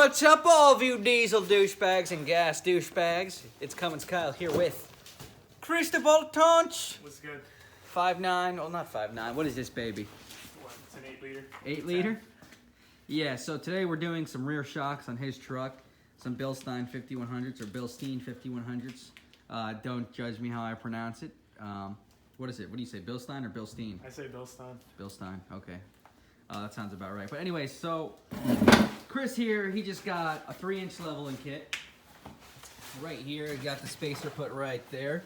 What's up, all of you diesel douchebags and gas douchebags? It's Cummins Kyle here with Cristobal Tonch. What's good? 5'9", well not 5'9", what is this baby? What, it's an 8 liter. 8 liter? Yeah, so today we're doing some rear shocks on his truck. Some BILSTEIN 5100s or BILSTEIN 5100s. Don't judge me how I pronounce it. What is it? What do you say, BILSTEIN or BILSTEIN? I say BILSTEIN. BILSTEIN, okay. That sounds about right. But anyway, so Chris here, he just got a 3-inch leveling kit. Right here, he got the spacer put right there.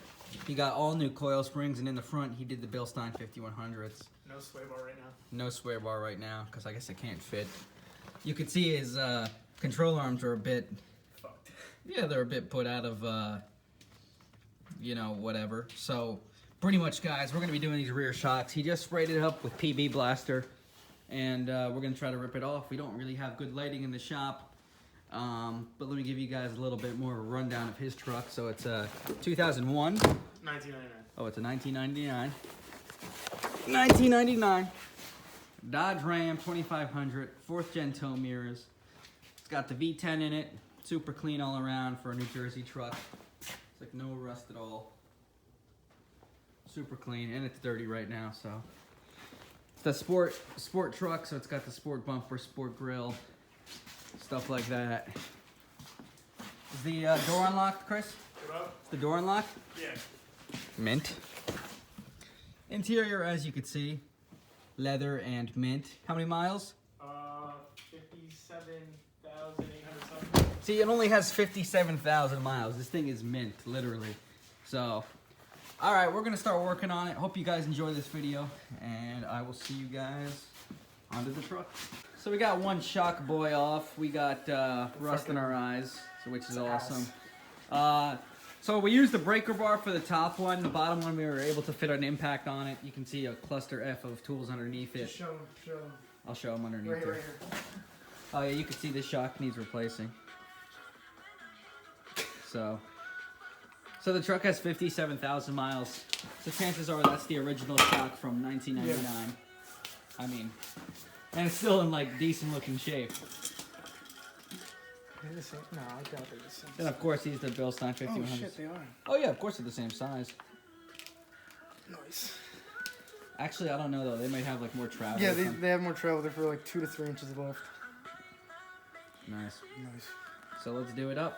He got all new coil springs, and in the front, he did the BILSTEIN 5100s. No sway bar right now. No sway bar right now, because I guess it can't fit. You can see his control arms are a bit, fucked. Yeah, they're a bit put out of, you know, whatever. So, pretty much, guys, we're going to be doing these rear shocks. He just sprayed it up with PB Blaster, and we're going to try to rip it off. We don't really have good lighting in the shop, but let me give you guys a little bit more of a rundown of his truck. So, it's a 2001. 1999. Oh, it's a 1999. 1999. Dodge Ram 2500, 4th gen tow mirrors. It's got the V10 in it. Super clean all around for a New Jersey truck. It's like no rust at all. Super clean, and it's dirty right now, so. It's the sport truck, so it's got the sport bumper, sport grill, stuff like that. Is the door unlocked, Chris? Hello? Is the door unlocked? Yeah. Mint. Interior, as you can see, leather and mint. How many miles? 57,800 something. See, it only has 57,000 miles. This thing is mint, literally. So, all right, we're gonna start working on it. Hope you guys enjoy this video, and I will see you guys onto the truck. So we got one shock boy off. We got rust in our eyes, so which is awesome. So we used the breaker bar for the top one. The bottom one, we were able to fit an impact on it. You can see a cluster F of tools underneath it. Just show him. I'll show them underneath Right there. here. Oh yeah, you can see this shock needs replacing. So the truck has 57,000 miles. So chances are that's the original shock from 1999. Yeah. I mean, and it's still in like decent looking shape. No, I doubt they're the same. Then of course these are the BILSTEIN 5100s. Oh shit, they are. Oh yeah, of course they're the same size. Nice. Actually, I don't know though. They might have like more travel. Yeah, they have more travel. They're for like 2 to 3 inches left. Nice. Nice. So let's do it up.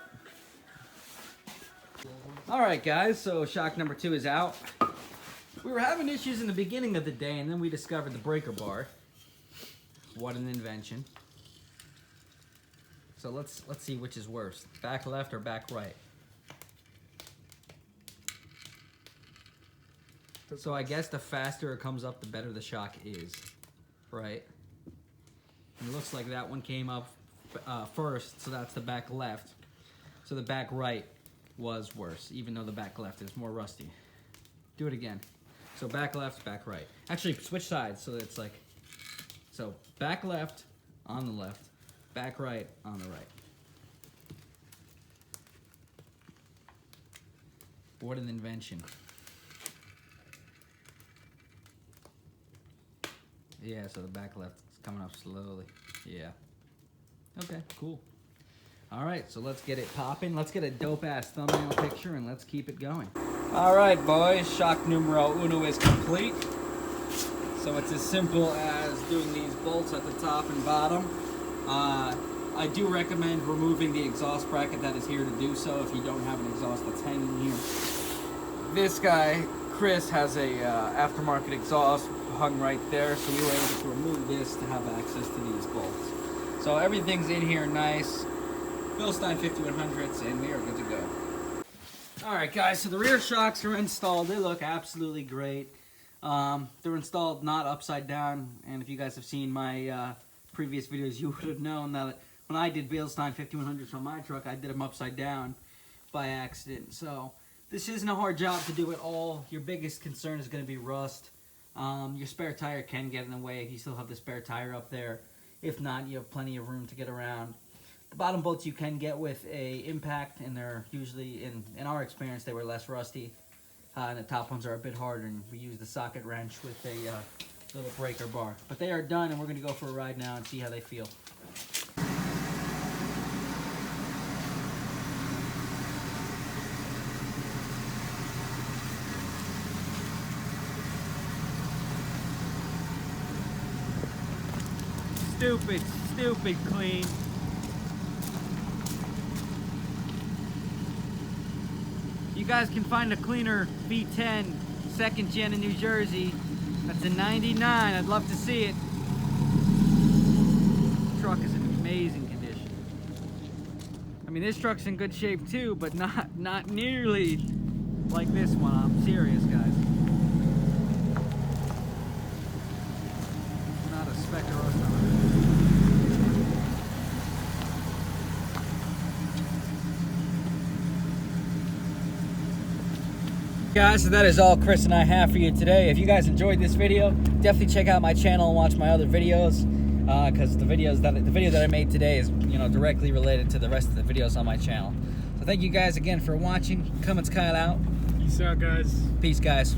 All right, guys. So shock number 2 is out. We were having issues in the beginning of the day, and then we discovered the breaker bar. What an invention! So let's see which is worse, back left or back right. So I guess the faster it comes up, the better the shock is, right? And it looks like that one came up first, so that's the back left. So the back right was worse, even though the back left is more rusty. Do it again. So back left, back right. Actually, switch sides so that it's like, so back left on the left, back right on the right. What an invention. Yeah, so the back left is coming up slowly. Yeah. Okay, cool. All right, so let's get it popping. Let's get a dope-ass thumbnail picture, and let's keep it going. All right, boys, shock numero uno is complete. So it's as simple as doing these bolts at the top and bottom. I do recommend removing the exhaust bracket that is here to do so if you don't have an exhaust that's hanging here. This guy, Chris, has a aftermarket exhaust hung right there, so we were able to remove this to have access to these bolts. So everything's in here nice. BILSTEIN 5100s, and we are good to go. Alright guys, so the rear shocks are installed. They look absolutely great. They're installed not upside down, and if you guys have seen my previous videos, you would have known that when I did BILSTEIN 5100s on my truck, I did them upside down by accident. So this isn't a hard job to do at all. Your biggest concern is going to be rust. Your spare tire can get in the way if you still have the spare tire up there. If not, you have plenty of room to get around. The bottom bolts you can get with a impact, and they're usually, in our experience, they were less rusty. And the top ones are a bit harder, and we use the socket wrench with a little breaker bar. But they are done, and we're going to go for a ride now and see how they feel. stupid, stupid clean. You guys can find a cleaner V10 2nd gen in New Jersey. That's a 99. I'd love to see it. This truck is in amazing condition. I mean, this truck's in good shape too, but not nearly like this one. I'm serious, guys. Not a speck of rust on it. Guys, so that is all Chris and I have for you today. If you guys enjoyed this video, definitely check out my channel and watch my other videos, because the video that I made today is, you know, directly related to the rest of the videos on my channel. So thank you guys again for watching. Cummins Kyle out. Peace out, guys. Peace, guys.